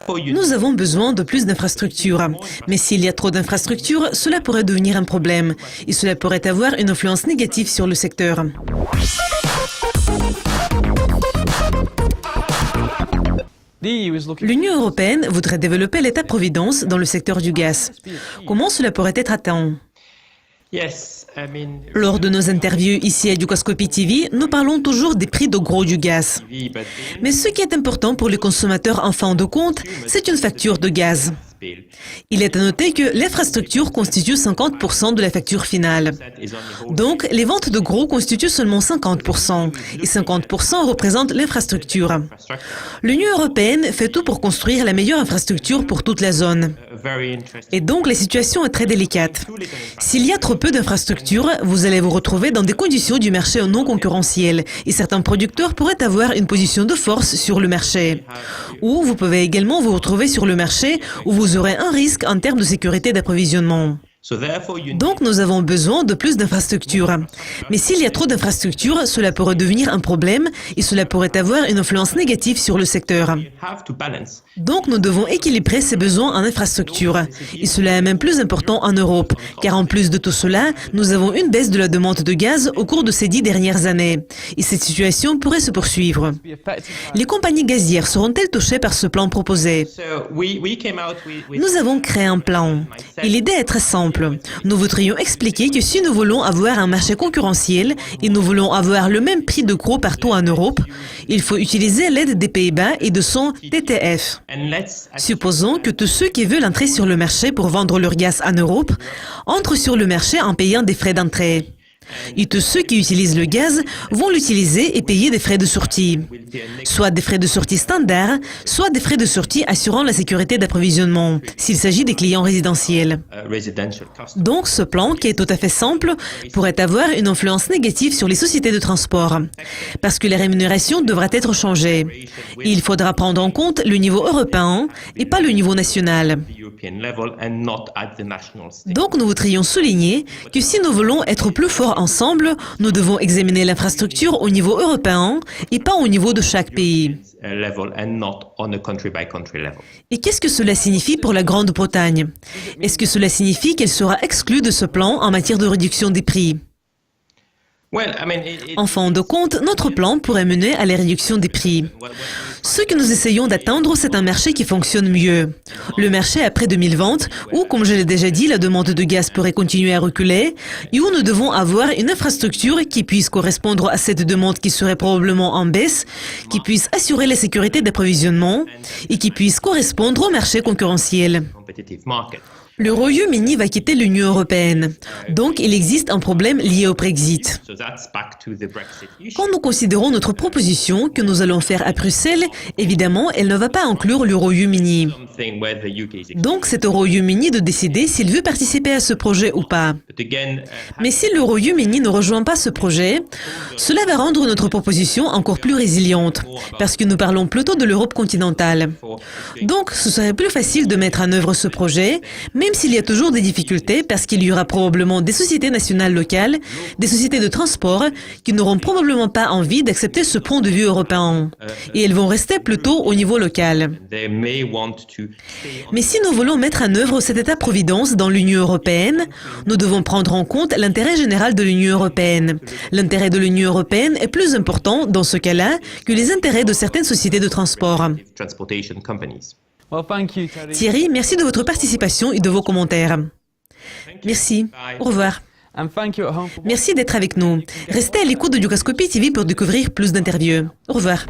Nous avons besoin de plus d'infrastructures. Mais s'il y a trop d'infrastructures, cela pourrait devenir un problème. Et cela pourrait avoir une influence négative sur le secteur. L'Union européenne voudrait développer l'État-providence dans le secteur du gaz. Comment cela pourrait être atteint? Lors de nos interviews ici à Dukascopy TV, nous parlons toujours des prix de gros du gaz. Mais ce qui est important pour les consommateurs en fin de compte, c'est une facture de gaz. Il est à noter que l'infrastructure constitue 50% de la facture finale. Donc, les ventes de gros constituent seulement 50%, et 50% représentent l'infrastructure. L'Union européenne fait tout pour construire la meilleure infrastructure pour toute la zone. Et donc, la situation est très délicate. S'il y a trop peu d'infrastructures, vous allez vous retrouver dans des conditions du marché non concurrentielles, et certains producteurs pourraient avoir une position de force sur le marché. Ou vous pouvez également vous retrouver sur le marché où vous aurez un risque en termes de sécurité d'approvisionnement. Donc, nous avons besoin de plus d'infrastructures. Mais s'il y a trop d'infrastructures, cela pourrait devenir un problème et cela pourrait avoir une influence négative sur le secteur. Donc, nous devons équilibrer ces besoins en infrastructures. Et cela est même plus important en Europe, car en plus de tout cela, nous avons une baisse de la demande de gaz au cours de ces 10 dernières années. Et cette situation pourrait se poursuivre. Les compagnies gazières seront-elles touchées par ce plan proposé? Nous avons créé un plan. Et l'idée est très simple. Nous voudrions expliquer que si nous voulons avoir un marché concurrentiel et nous voulons avoir le même prix de gros partout en Europe, il faut utiliser l'aide des Pays-Bas et de son TTF. Supposons que tous ceux qui veulent entrer sur le marché pour vendre leur gaz en Europe entrent sur le marché en payant des frais d'entrée. Et tous ceux qui utilisent le gaz vont l'utiliser et payer des frais de sortie. Soit des frais de sortie standards, soit des frais de sortie assurant la sécurité d'approvisionnement, s'il s'agit des clients résidentiels. Donc ce plan, qui est tout à fait simple, pourrait avoir une influence négative sur les sociétés de transport, parce que les rémunérations devraient être changées. Et il faudra prendre en compte le niveau européen et pas le niveau national. Donc nous voudrions souligner que si nous voulons être plus forts ensemble, nous devons examiner l'infrastructure au niveau européen et pas au niveau de chaque pays. Et qu'est-ce que cela signifie pour la Grande-Bretagne? Est-ce que cela signifie qu'elle sera exclue de ce plan en matière de réduction des prix? En fin de compte, notre plan pourrait mener à la réduction des prix. Ce que nous essayons d'atteindre, c'est un marché qui fonctionne mieux. Le marché après 2020, où, comme je l'ai déjà dit, la demande de gaz pourrait continuer à reculer, et où nous devons avoir une infrastructure qui puisse correspondre à cette demande qui serait probablement en baisse, qui puisse assurer la sécurité d'approvisionnement et qui puisse correspondre au marché concurrentiel. Le Royaume-Uni va quitter l'Union européenne. Donc, il existe un problème lié au Brexit. Quand nous considérons notre proposition que nous allons faire à Bruxelles, évidemment, elle ne va pas inclure le Royaume-Uni. Donc, c'est au Royaume-Uni de décider s'il veut participer à ce projet ou pas. Mais si le Royaume-Uni ne rejoint pas ce projet, cela va rendre notre proposition encore plus résiliente, parce que nous parlons plutôt de l'Europe continentale. Donc, ce serait plus facile de mettre en œuvre ce projet, même s'il y a toujours des difficultés, parce qu'il y aura probablement des sociétés nationales locales, des sociétés de transport, qui n'auront probablement pas envie d'accepter ce point de vue européen. Et elles vont rester plutôt au niveau local. Mais si nous voulons mettre en œuvre cet État-providence dans l'Union européenne, nous devons prendre en compte l'intérêt général de l'Union européenne. L'intérêt de l'Union européenne est plus important dans ce cas-là que les intérêts de certaines sociétés de transport. Thierry, merci de votre participation et de vos commentaires. Merci. Au revoir. Merci d'être avec nous. Restez à l'écoute de Dukascopy TV pour découvrir plus d'interviews. Au revoir.